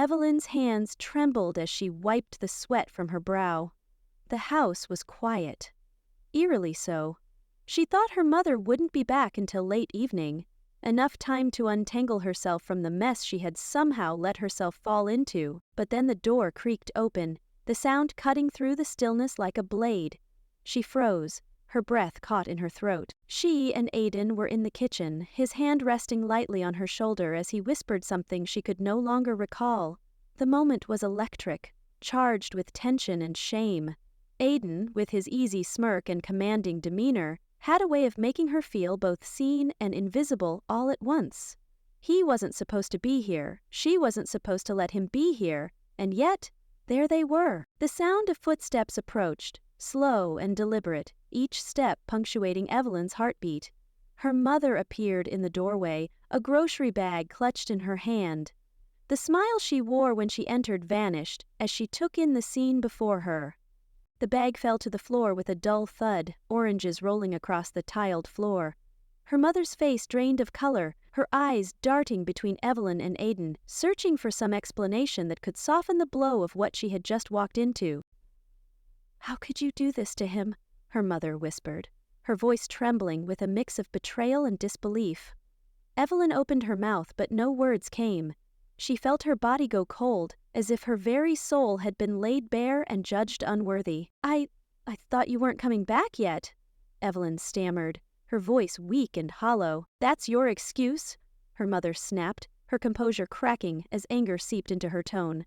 Evelyn's hands trembled as she wiped the sweat from her brow. The house was quiet. Eerily so. She thought her mother wouldn't be back until late evening, enough time to untangle herself from the mess she had somehow let herself fall into, but then the door creaked open, the sound cutting through the stillness like a blade. She froze, her breath caught in her throat. She and Aiden were in the kitchen, his hand resting lightly on her shoulder as he whispered something she could no longer recall. The moment was electric, charged with tension and shame. Aiden, with his easy smirk and commanding demeanor, had a way of making her feel both seen and invisible all at once. He wasn't supposed to be here, she wasn't supposed to let him be here, and yet, there they were. The sound of footsteps approached, slow and deliberate, each step punctuating Evelyn's heartbeat. Her mother appeared in the doorway, a grocery bag clutched in her hand. The smile she wore when she entered vanished as she took in the scene before her. The bag fell to the floor with a dull thud, oranges rolling across the tiled floor. Her mother's face drained of color, her eyes darting between Evelyn and Aiden, searching for some explanation that could soften the blow of what she had just walked into. "How could you do this to him?" her mother whispered, her voice trembling with a mix of betrayal and disbelief. Evelyn opened her mouth, but no words came. She felt her body go cold, as if her very soul had been laid bare and judged unworthy. I thought you weren't coming back yet," Evelyn stammered, her voice weak and hollow. "That's your excuse?" her mother snapped, her composure cracking as anger seeped into her tone.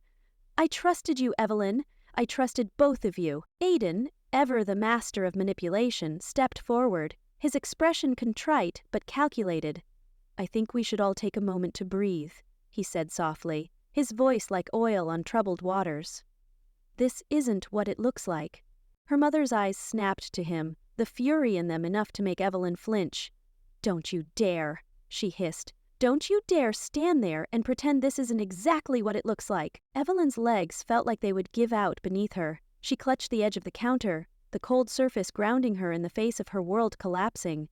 "I trusted you, Evelyn. I trusted both of you." Aiden, ever the master of manipulation, stepped forward, his expression contrite but calculated. "I think we should all take a moment to breathe," he said softly, his voice like oil on troubled waters. "This isn't what it looks like." Her mother's eyes snapped to him, the fury in them enough to make Evelyn flinch. "Don't you dare," she hissed. "Don't you dare stand there and pretend this isn't exactly what it looks like." Evelyn's legs felt like they would give out beneath her. She clutched the edge of the counter, the cold surface grounding her in the face of her world collapsing.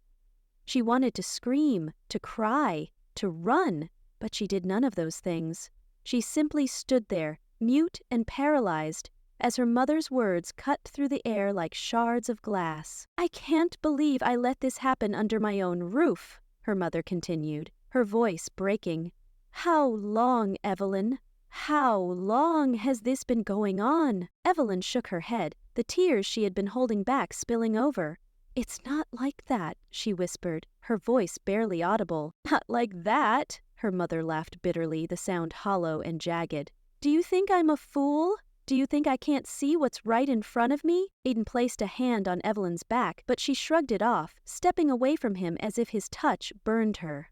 She wanted to scream, to cry, to run, but she did none of those things. She simply stood there, mute and paralyzed, as her mother's words cut through the air like shards of glass. "I can't believe I let this happen under my own roof," her mother continued, her voice breaking. "How long, Evelyn? How long has this been going on?" Evelyn shook her head, the tears she had been holding back spilling over. "It's not like that," she whispered, her voice barely audible. "Not like that?" Her mother laughed bitterly, the sound hollow and jagged. "Do you think I'm a fool? Do you think I can't see what's right in front of me?" Aiden placed a hand on Evelyn's back, but she shrugged it off, stepping away from him as if his touch burned her.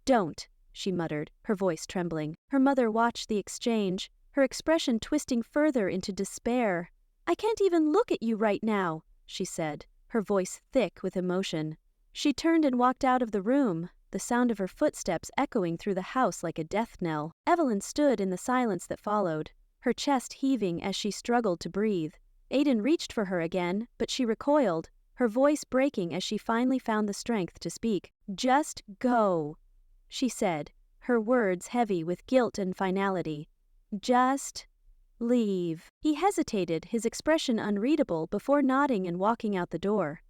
"Don't," she muttered, her voice trembling. Her mother watched the exchange, her expression twisting further into despair. "I can't even look at you right now," she said, her voice thick with emotion. She turned and walked out of the room, the sound of her footsteps echoing through the house like a death knell. Evelyn stood in the silence that followed, her chest heaving as she struggled to breathe. Aiden reached for her again, but she recoiled, her voice breaking as she finally found the strength to speak. "Just go," she said, her words heavy with guilt and finality. "Just leave." He hesitated, his expression unreadable, before nodding and walking out the door.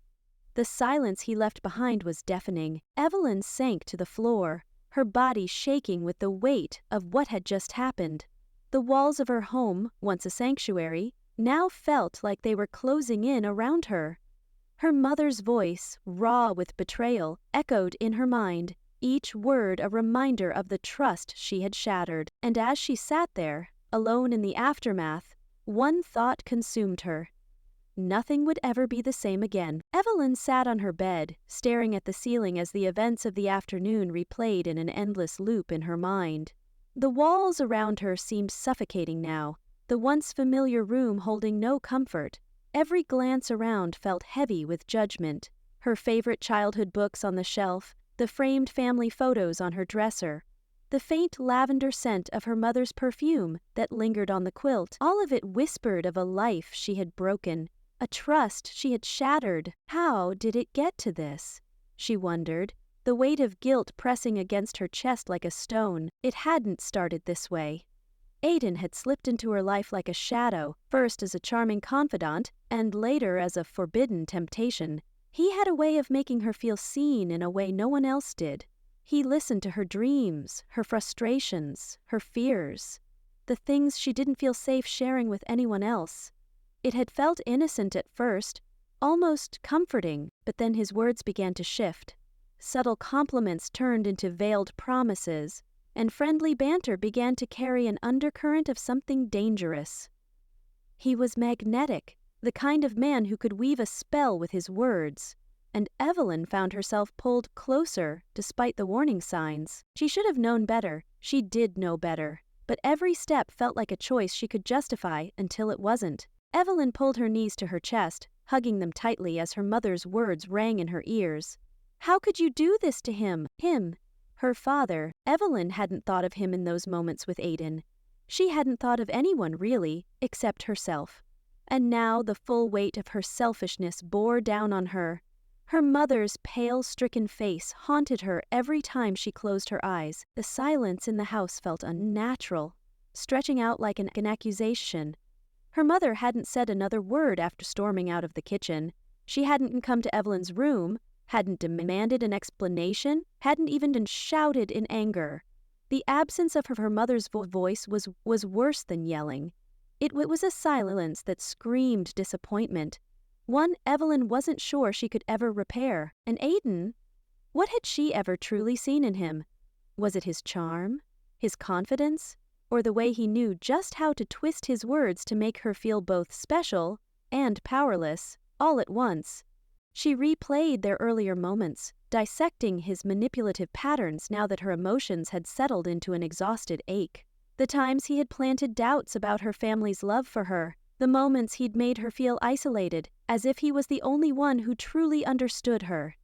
The silence he left behind was deafening. Evelyn sank to the floor, her body shaking with the weight of what had just happened. The walls of her home, once a sanctuary, now felt like they were closing in around her. Her mother's voice, raw with betrayal, echoed in her mind, each word a reminder of the trust she had shattered. And as she sat there, alone in the aftermath, one thought consumed her. Nothing would ever be the same again. Evelyn sat on her bed, staring at the ceiling as the events of the afternoon replayed in an endless loop in her mind. The walls around her seemed suffocating now, the once familiar room holding no comfort. Every glance around felt heavy with judgment. Her favorite childhood books on the shelf, the framed family photos on her dresser, the faint lavender scent of her mother's perfume that lingered on the quilt, all of it whispered of a life she had broken, a trust she had shattered. How did it get to this? She wondered, the weight of guilt pressing against her chest like a stone. It hadn't started this way. Aiden had slipped into her life like a shadow, first as a charming confidant, and later as a forbidden temptation. He had a way of making her feel seen in a way no one else did. He listened to her dreams, her frustrations, her fears, the things she didn't feel safe sharing with anyone else. It had felt innocent at first, almost comforting, but then his words began to shift. Subtle compliments turned into veiled promises, and friendly banter began to carry an undercurrent of something dangerous. He was magnetic, the kind of man who could weave a spell with his words, and Evelyn found herself pulled closer despite the warning signs. She should have known better, she did know better, but every step felt like a choice she could justify until it wasn't. Evelyn pulled her knees to her chest, hugging them tightly as her mother's words rang in her ears. How could you do this to him? Him, her father. Evelyn hadn't thought of him in those moments with Aiden. She hadn't thought of anyone really, except herself. And now the full weight of her selfishness bore down on her. Her mother's pale, stricken face haunted her every time she closed her eyes. The silence in the house felt unnatural, stretching out like an accusation. Her mother hadn't said another word after storming out of the kitchen. She hadn't come to Evelyn's room, hadn't demanded an explanation, hadn't even been shouted in anger. The absence of her mother's voice was worse than yelling. It was a silence that screamed disappointment, one Evelyn wasn't sure she could ever repair. And Aiden? What had she ever truly seen in him? Was it his charm, his confidence, or the way he knew just how to twist his words to make her feel both special and powerless, all at once? She replayed their earlier moments, dissecting his manipulative patterns now that her emotions had settled into an exhausted ache. The times he had planted doubts about her family's love for her, the moments he'd made her feel isolated, as if he was the only one who truly understood her.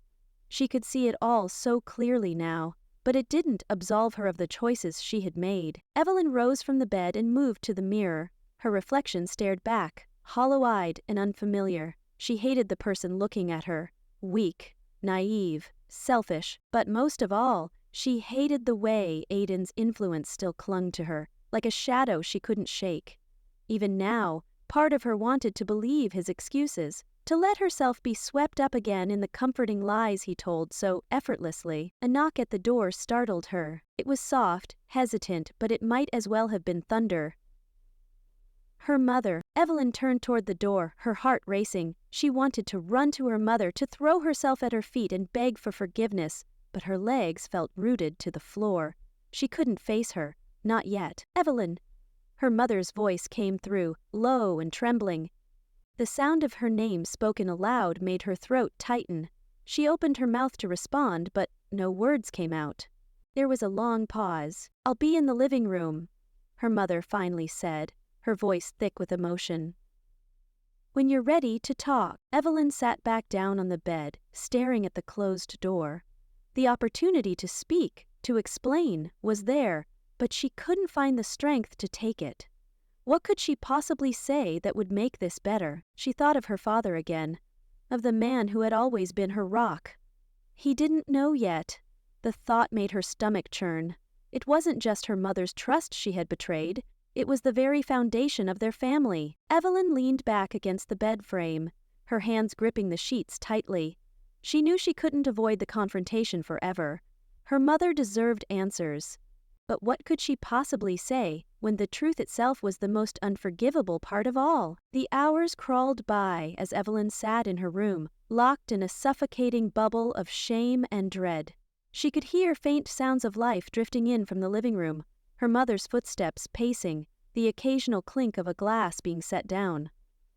She could see it all so clearly now, but it didn't absolve her of the choices she had made. Evelyn rose from the bed and moved to the mirror. Her reflection stared back, hollow-eyed and unfamiliar. She hated the person looking at her, weak, naive, selfish, but most of all, she hated the way Aiden's influence still clung to her, like a shadow she couldn't shake. Even now, part of her wanted to believe his excuses, to let herself be swept up again in the comforting lies he told so effortlessly. A knock at the door startled her. It was soft, hesitant, but it might as well have been thunder. Her mother. Evelyn turned toward the door, her heart racing. She wanted to run to her mother, to throw herself at her feet and beg for forgiveness, but her legs felt rooted to the floor. She couldn't face her, not yet. Evelyn! Her mother's voice came through, low and trembling. The sound of her name spoken aloud made her throat tighten. She opened her mouth to respond, but no words came out. There was a long pause. "I'll be in the living room," her mother finally said, her voice thick with emotion. "When you're ready to talk." Evelyn sat back down on the bed, staring at the closed door. The opportunity to speak, to explain, was there, but she couldn't find the strength to take it. What could she possibly say that would make this better? She thought of her father again, of the man who had always been her rock. He didn't know yet. The thought made her stomach churn. It wasn't just her mother's trust she had betrayed. It was the very foundation of their family. Evelyn leaned back against the bed frame, her hands gripping the sheets tightly. She knew she couldn't avoid the confrontation forever. Her mother deserved answers. But what could she possibly say, when the truth itself was the most unforgivable part of all? The hours crawled by as Evelyn sat in her room, locked in a suffocating bubble of shame and dread. She could hear faint sounds of life drifting in from the living room, her mother's footsteps pacing, the occasional clink of a glass being set down.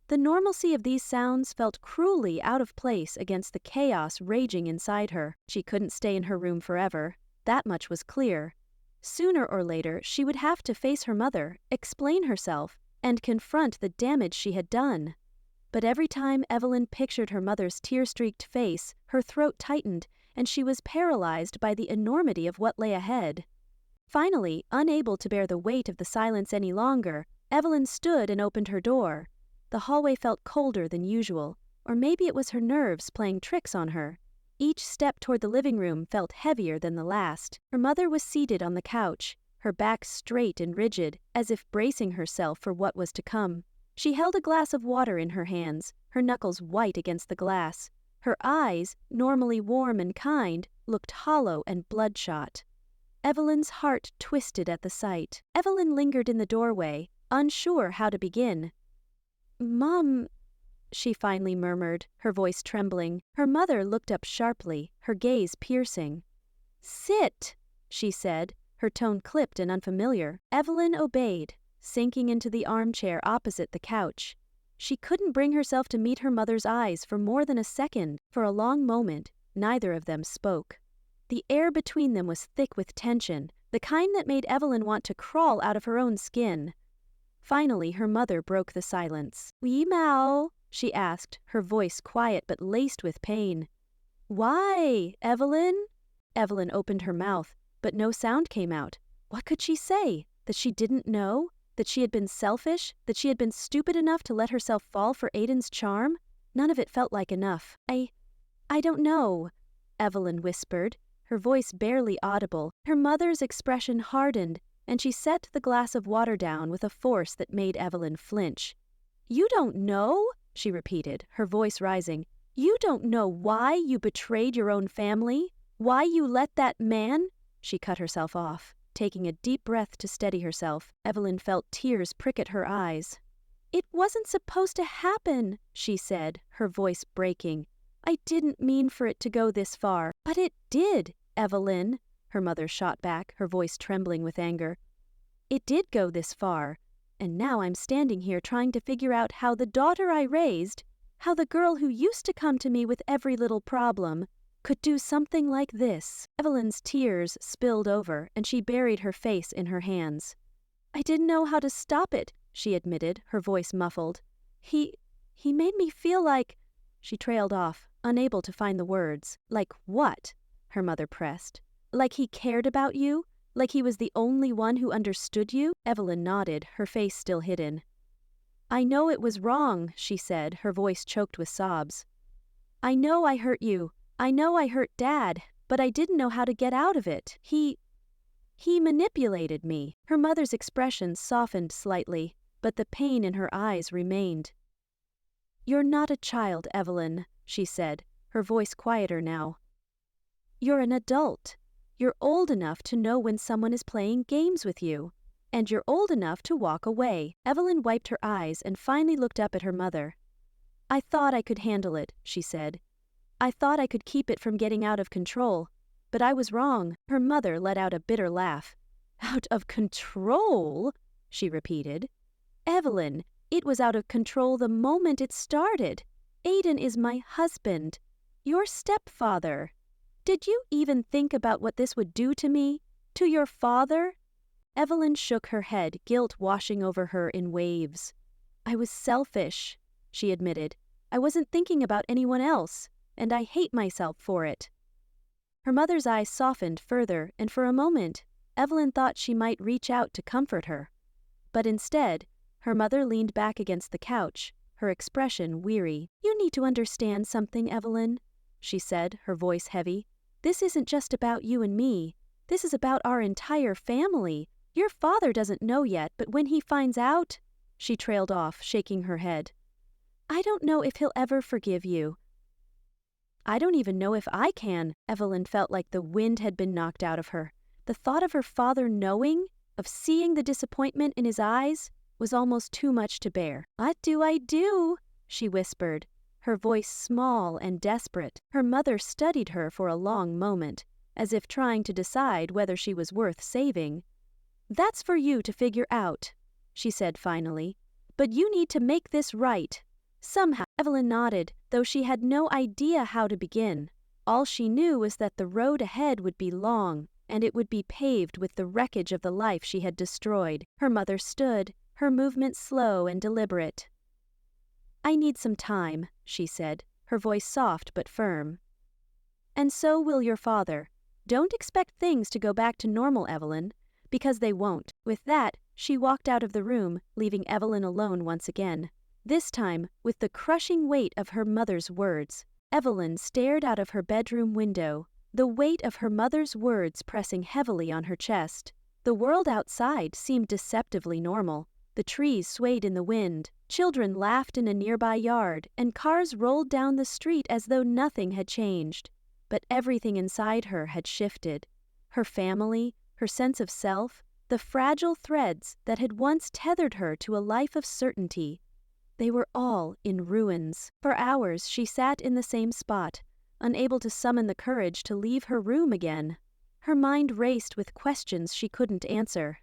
The normalcy of these sounds felt cruelly out of place against the chaos raging inside her. She couldn't stay in her room forever. That much was clear. Sooner or later, she would have to face her mother, explain herself, and confront the damage she had done. But every time Evelyn pictured her mother's tear-streaked face, her throat tightened, and she was paralyzed by the enormity of what lay ahead. Finally, unable to bear the weight of the silence any longer, Evelyn stood and opened her door. The hallway felt colder than usual, or maybe it was her nerves playing tricks on her. Each step toward the living room felt heavier than the last. Her mother was seated on the couch, her back straight and rigid, as if bracing herself for what was to come. She held a glass of water in her hands, her knuckles white against the glass. Her eyes, normally warm and kind, looked hollow and bloodshot. Evelyn's heart twisted at the sight. Evelyn lingered in the doorway, unsure how to begin. "Mom," she finally murmured, her voice trembling. Her mother looked up sharply, her gaze piercing. "Sit," she said, her tone clipped and unfamiliar. Evelyn obeyed, sinking into the armchair opposite the couch. She couldn't bring herself to meet her mother's eyes for more than a second. For a long moment, neither of them spoke. The air between them was thick with tension, the kind that made Evelyn want to crawl out of her own skin. Finally, her mother broke the silence. "Oui, Mal?" she asked, her voice quiet but laced with pain. "Why, Evelyn?" Evelyn opened her mouth, but no sound came out. What could she say? That she didn't know? That she had been selfish? That she had been stupid enough to let herself fall for Aiden's charm? None of it felt like enough. I don't know," Evelyn whispered, her voice barely audible. Her mother's expression hardened, and she set the glass of water down with a force that made Evelyn flinch. "You don't know?" she repeated, her voice rising. "You don't know why you betrayed your own family? Why you let that man—" She cut herself off. Taking a deep breath to steady herself, Evelyn felt tears prick at her eyes. "It wasn't supposed to happen," she said, her voice breaking. "I didn't mean for it to go this far." "But it did, Evelyn," her mother shot back, her voice trembling with anger. "It did go this far, and now I'm standing here trying to figure out how the daughter I raised, how the girl who used to come to me with every little problem, could do something like this." Evelyn's tears spilled over, and she buried her face in her hands. "I didn't know how to stop it," she admitted, her voice muffled. He made me feel like—" She trailed off, unable to find the words. "Like what?" her mother pressed. "Like he cared about you? Like he was the only one who understood you?" Evelyn nodded, her face still hidden. "I know it was wrong," she said, her voice choked with sobs. "I know I hurt you. I know I hurt Dad, but I didn't know how to get out of it. He manipulated me." Her mother's expression softened slightly, but the pain in her eyes remained. "You're not a child, Evelyn," she said, her voice quieter now. "You're an adult. You're old enough to know when someone is playing games with you. And you're old enough to walk away." Evelyn wiped her eyes and finally looked up at her mother. "I thought I could handle it," she said. "I thought I could keep it from getting out of control. But I was wrong." Her mother let out a bitter laugh. "Out of control?" she repeated. "Evelyn, it was out of control the moment it started. Aiden is my husband, your stepfather. Did you even think about what this would do to me? To your father?" Evelyn shook her head, guilt washing over her in waves. "I was selfish," she admitted. "I wasn't thinking about anyone else, and I hate myself for it." Her mother's eyes softened further, and for a moment, Evelyn thought she might reach out to comfort her. But instead, her mother leaned back against the couch, her expression weary. "You need to understand something, Evelyn," she said, her voice heavy. "This isn't just about you and me. This is about our entire family. Your father doesn't know yet, but when he finds out—" She trailed off, shaking her head. "I don't know if he'll ever forgive you. I don't even know if I can." Evelyn felt like the wind had been knocked out of her. The thought of her father knowing, of seeing the disappointment in his eyes, was almost too much to bear. "What do I do?" she whispered, her voice small and desperate. Her mother studied her for a long moment, as if trying to decide whether she was worth saving. "That's for you to figure out," she said finally. "But you need to make this right. Somehow." Evelyn nodded, though she had no idea how to begin. All she knew was that the road ahead would be long, and it would be paved with the wreckage of the life she had destroyed. Her mother stood, her movements slow and deliberate. "I need some time," she said, her voice soft but firm. "And so will your father. Don't expect things to go back to normal, Evelyn, because they won't." With that, she walked out of the room, leaving Evelyn alone once again. This time, with the crushing weight of her mother's words, Evelyn stared out of her bedroom window, the weight of her mother's words pressing heavily on her chest. The world outside seemed deceptively normal. The trees swayed in the wind, children laughed in a nearby yard, and cars rolled down the street as though nothing had changed. But everything inside her had shifted. Her family, her sense of self, the fragile threads that had once tethered her to a life of certainty. They were all in ruins. For hours she sat in the same spot, unable to summon the courage to leave her room again. Her mind raced with questions she couldn't answer.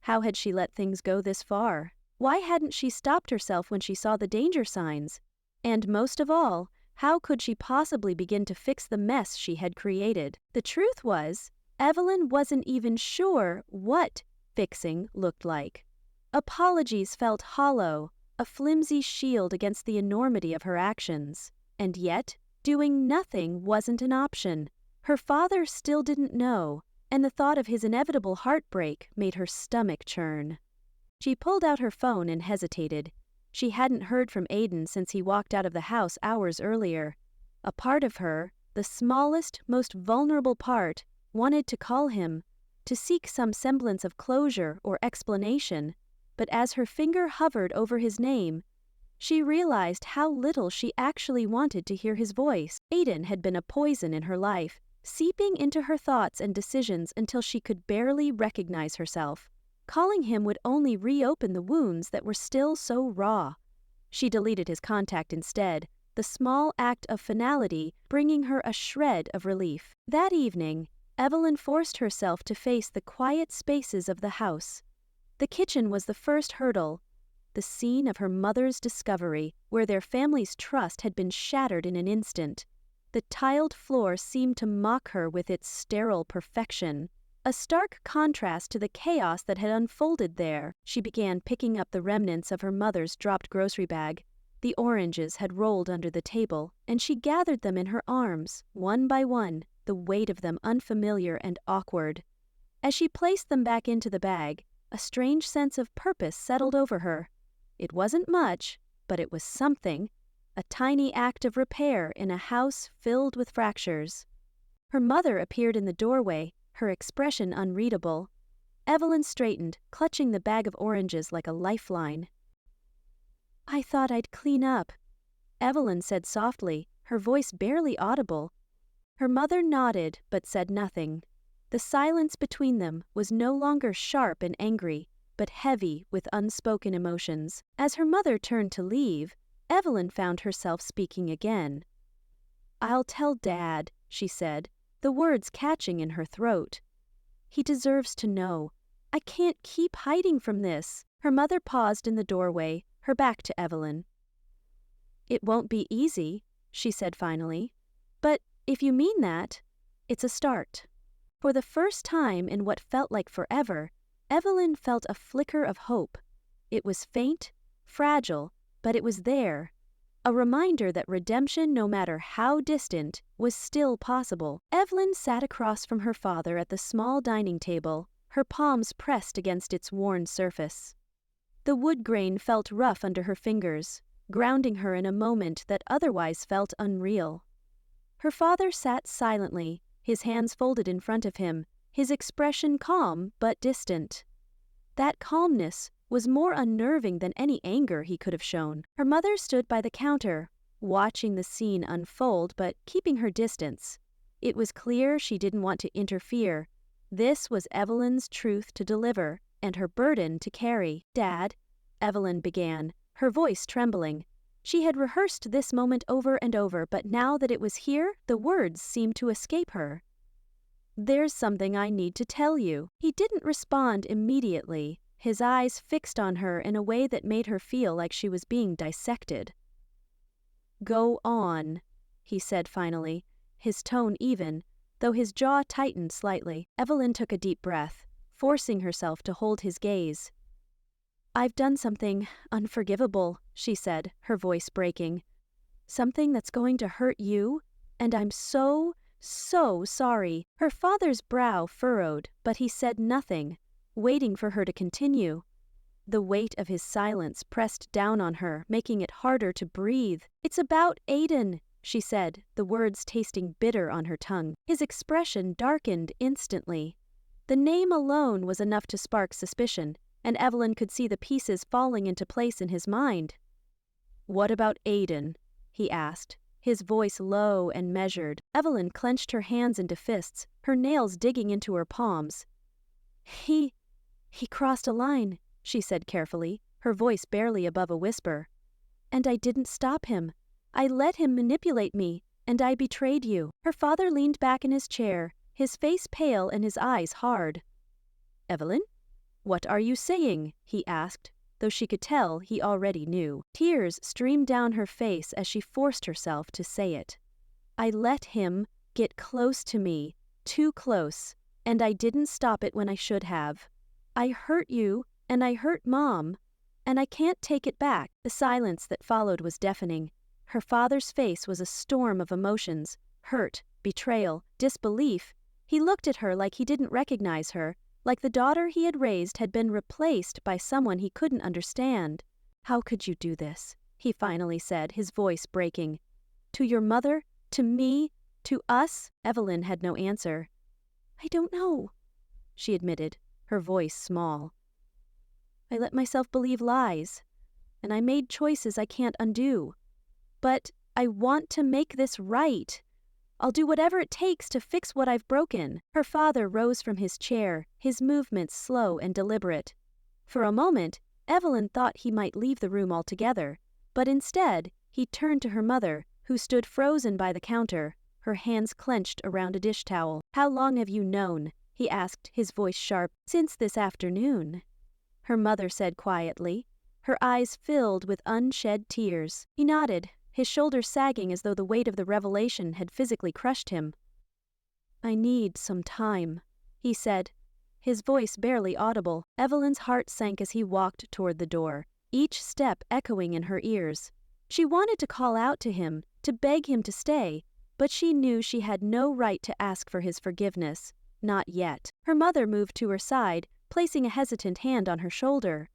How had she let things go this far? Why hadn't she stopped herself when she saw the danger signs? And most of all, how could she possibly begin to fix the mess she had created? The truth was, Evelyn wasn't even sure what fixing looked like. Apologies felt hollow, a flimsy shield against the enormity of her actions. And yet, doing nothing wasn't an option. Her father still didn't know, and the thought of his inevitable heartbreak made her stomach churn. She pulled out her phone and hesitated. She hadn't heard from Aiden since he walked out of the house hours earlier. A part of her, the smallest, most vulnerable part, wanted to call him, to seek some semblance of closure or explanation, but as her finger hovered over his name, she realized how little she actually wanted to hear his voice. Aiden had been a poison in her life, seeping into her thoughts and decisions until she could barely recognize herself. Calling him would only reopen the wounds that were still so raw. She deleted his contact instead, the small act of finality bringing her a shred of relief. That evening, Evelyn forced herself to face the quiet spaces of the house. The kitchen was the first hurdle, the scene of her mother's discovery, where their family's trust had been shattered in an instant. The tiled floor seemed to mock her with its sterile perfection, a stark contrast to the chaos that had unfolded there. She began picking up the remnants of her mother's dropped grocery bag. The oranges had rolled under the table, and she gathered them in her arms, one by one, the weight of them unfamiliar and awkward. As she placed them back into the bag, a strange sense of purpose settled over her. It wasn't much, but it was something, a tiny act of repair in a house filled with fractures. Her mother appeared in the doorway, her expression unreadable. Evelyn straightened, clutching the bag of oranges like a lifeline. "I thought I'd clean up," Evelyn said softly, her voice barely audible. Her mother nodded but said nothing. The silence between them was no longer sharp and angry, but heavy with unspoken emotions. As her mother turned to leave, Evelyn found herself speaking again. "I'll tell Dad," she said, the words catching in her throat. "He deserves to know. I can't keep hiding from this." Her mother paused in the doorway, her back to Evelyn. "It won't be easy," she said finally. "But if you mean that, it's a start." For the first time in what felt like forever, Evelyn felt a flicker of hope. It was faint, fragile, but it was there. A reminder that redemption, no matter how distant, was still possible. Evelyn sat across from her father at the small dining table, her palms pressed against its worn surface. The wood grain felt rough under her fingers, grounding her in a moment that otherwise felt unreal. Her father sat silently, his hands folded in front of him, his expression calm but distant. That calmness was more unnerving than any anger he could have shown. Her mother stood by the counter, watching the scene unfold but keeping her distance. It was clear she didn't want to interfere. This was Evelyn's truth to deliver, and her burden to carry. "Dad," Evelyn began, her voice trembling. She had rehearsed this moment over and over, but now that it was here, the words seemed to escape her. "There's something I need to tell you." He didn't respond immediately, his eyes fixed on her in a way that made her feel like she was being dissected. "Go on," he said finally, his tone even, though his jaw tightened slightly. Evelyn took a deep breath, forcing herself to hold his gaze. "I've done something unforgivable," she said, her voice breaking. "Something that's going to hurt you, and I'm so sorry." Her father's brow furrowed, but he said nothing, waiting for her to continue. The weight of his silence pressed down on her, making it harder to breathe. "It's about Aiden," she said, the words tasting bitter on her tongue. His expression darkened instantly. The name alone was enough to spark suspicion, and Evelyn could see the pieces falling into place in his mind. "What about Aiden?" he asked, his voice low and measured. Evelyn clenched her hands into fists, her nails digging into her palms. He crossed a line," she said carefully, her voice barely above a whisper. "And I didn't stop him. I let him manipulate me, and I betrayed you." Her father leaned back in his chair, his face pale and his eyes hard. "Evelyn, what are you saying?" he asked, though she could tell he already knew. Tears streamed down her face as she forced herself to say it. "I let him get close to me, too close, and I didn't stop it when I should have. I hurt you, and I hurt Mom, and I can't take it back." The silence that followed was deafening. Her father's face was a storm of emotions: hurt, betrayal, disbelief. He looked at her like he didn't recognize her, like the daughter he had raised had been replaced by someone he couldn't understand. "How could you do this?" he finally said, his voice breaking. "To your mother? To me? To us?" Evelyn had no answer. "I don't know," she admitted, her voice small. "I let myself believe lies, and I made choices I can't undo. But I want to make this right. I'll do whatever it takes to fix what I've broken." Her father rose from his chair, his movements slow and deliberate. For a moment, Evelyn thought he might leave the room altogether, but instead, he turned to her mother, who stood frozen by the counter, her hands clenched around a dish towel. "How long have you known?" he asked, his voice sharp. "Since this afternoon," her mother said quietly, her eyes filled with unshed tears. He nodded, his shoulders sagging as though the weight of the revelation had physically crushed him. "I need some time," he said, his voice barely audible. Evelyn's heart sank as he walked toward the door, each step echoing in her ears. She wanted to call out to him, to beg him to stay, but she knew she had no right to ask for his forgiveness, not yet. Her mother moved to her side, placing a hesitant hand on her shoulder.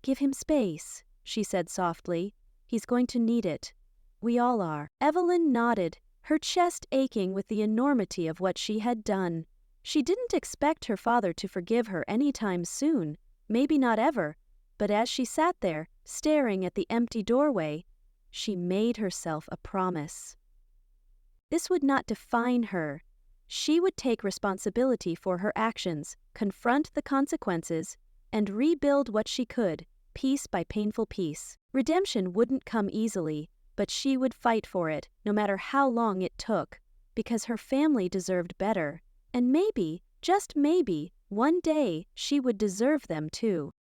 "Give him space," she said softly. "He's going to need it. We all are." Evelyn nodded, her chest aching with the enormity of what she had done. She didn't expect her father to forgive her any time soon, maybe not ever, but as she sat there, staring at the empty doorway, she made herself a promise. This would not define her. She would take responsibility for her actions, confront the consequences, and rebuild what she could, piece by painful piece. Redemption wouldn't come easily, but she would fight for it, no matter how long it took, because her family deserved better, and maybe, just maybe, one day she would deserve them too.